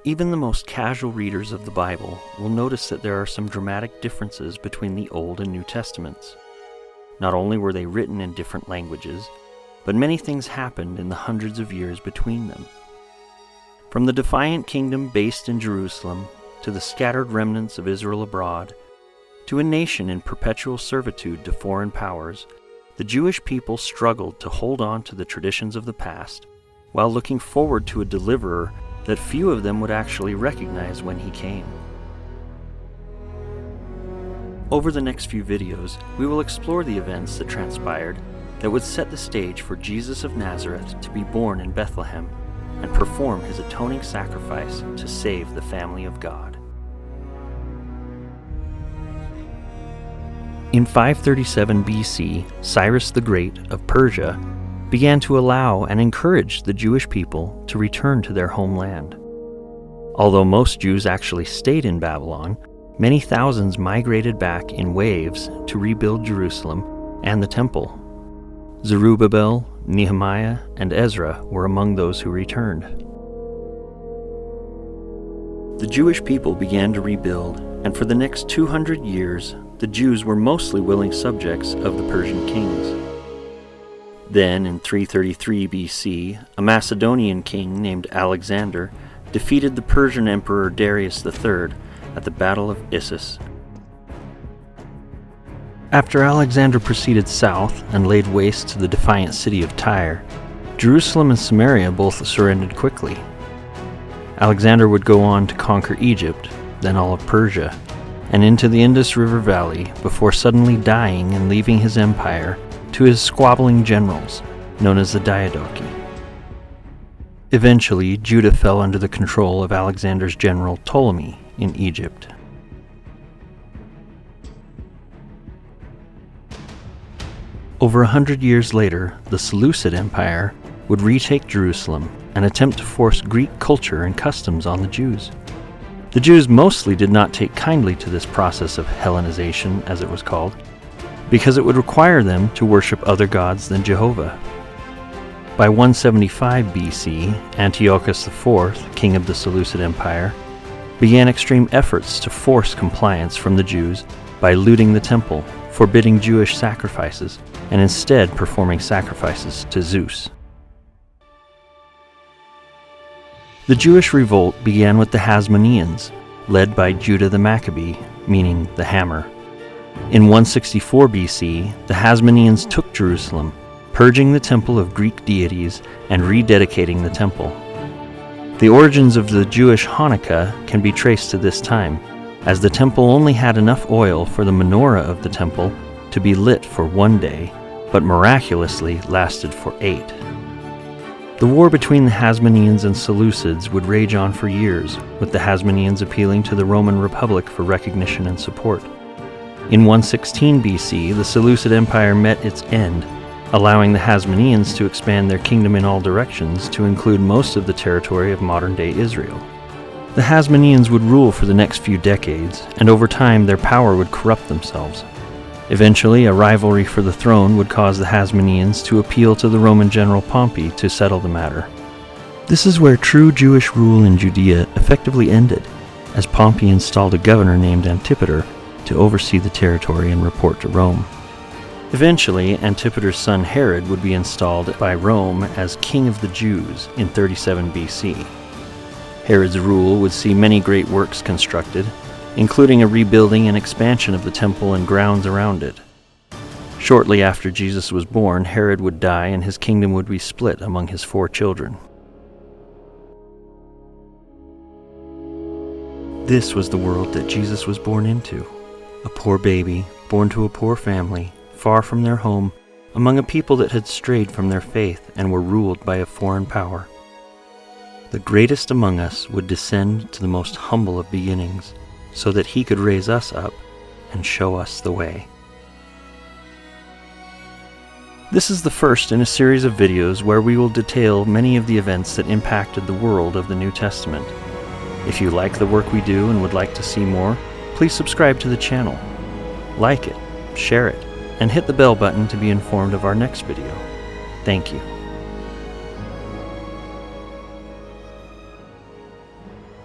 Even the most casual readers of the Bible will notice that there are some dramatic differences between the Old and New Testaments. Not only were they written in different languages, but many things happened in the hundreds of years between them. From the defiant kingdom based in Jerusalem, to the scattered remnants of Israel abroad, to a nation in perpetual servitude to foreign powers, the Jewish people struggled to hold on to the traditions of the past, while looking forward to a deliverer that few of them would actually recognize when he came. Over the next few videos, we will explore the events that transpired that would set the stage for Jesus of Nazareth to be born in Bethlehem and perform his atoning sacrifice to save the family of God. In 537 BC, Cyrus the Great of Persia began to allow and encourage the Jewish people to return to their homeland. Although most Jews actually stayed in Babylon, many thousands migrated back in waves to rebuild Jerusalem and the temple. Zerubbabel, Nehemiah, and Ezra were among those who returned. The Jewish people began to rebuild, and for the next 200 years, the Jews were mostly willing subjects of the Persian kings. Then, in 333 BC, a Macedonian king named Alexander defeated the Persian Emperor Darius III at the Battle of Issus. After Alexander proceeded south and laid waste to the defiant city of Tyre, Jerusalem and Samaria both surrendered quickly. Alexander would go on to conquer Egypt, then all of Persia, and into the Indus River Valley before suddenly dying and leaving his empire to his squabbling generals, known as the Diadochi. Eventually, Judah fell under the control of Alexander's general Ptolemy in Egypt. Over 100 years later, the Seleucid Empire would retake Jerusalem and attempt to force Greek culture and customs on the Jews. The Jews mostly did not take kindly to this process of Hellenization, as it was called, because it would require them to worship other gods than Jehovah. By 175 BC, Antiochus IV, king of the Seleucid Empire, began extreme efforts to force compliance from the Jews by looting the temple, forbidding Jewish sacrifices, and instead performing sacrifices to Zeus. The Jewish revolt began with the Hasmoneans, led by Judah the Maccabee, meaning the hammer. In 164 BC, the Hasmoneans took Jerusalem, purging the temple of Greek deities and rededicating the temple. The origins of the Jewish Hanukkah can be traced to this time, as the temple only had enough oil for the menorah of the temple to be lit for 1 day, but miraculously lasted for 8. The war between the Hasmoneans and Seleucids would rage on for years, with the Hasmoneans appealing to the Roman Republic for recognition and support. In 116 BC, the Seleucid Empire met its end, allowing the Hasmoneans to expand their kingdom in all directions to include most of the territory of modern-day Israel. The Hasmoneans would rule for the next few decades, and over time their power would corrupt themselves. Eventually, a rivalry for the throne would cause the Hasmoneans to appeal to the Roman general Pompey to settle the matter. This is where true Jewish rule in Judea effectively ended, as Pompey installed a governor named Antipater to oversee the territory and report to Rome. Eventually, Antipater's son Herod would be installed by Rome as king of the Jews in 37 BC. Herod's rule would see many great works constructed, including a rebuilding and expansion of the temple and grounds around it. Shortly after Jesus was born, Herod would die and his kingdom would be split among his 4 children. This was the world that Jesus was born into. A poor baby, born to a poor family, far from their home, among a people that had strayed from their faith and were ruled by a foreign power. The greatest among us would descend to the most humble of beginnings, so that he could raise us up and show us the way. This is the first in a series of videos where we will detail many of the events that impacted the world of the New Testament. If you like the work we do and would like to see more, please subscribe to the channel, like it, share it, and hit the bell button to be informed of our next video. Thank you.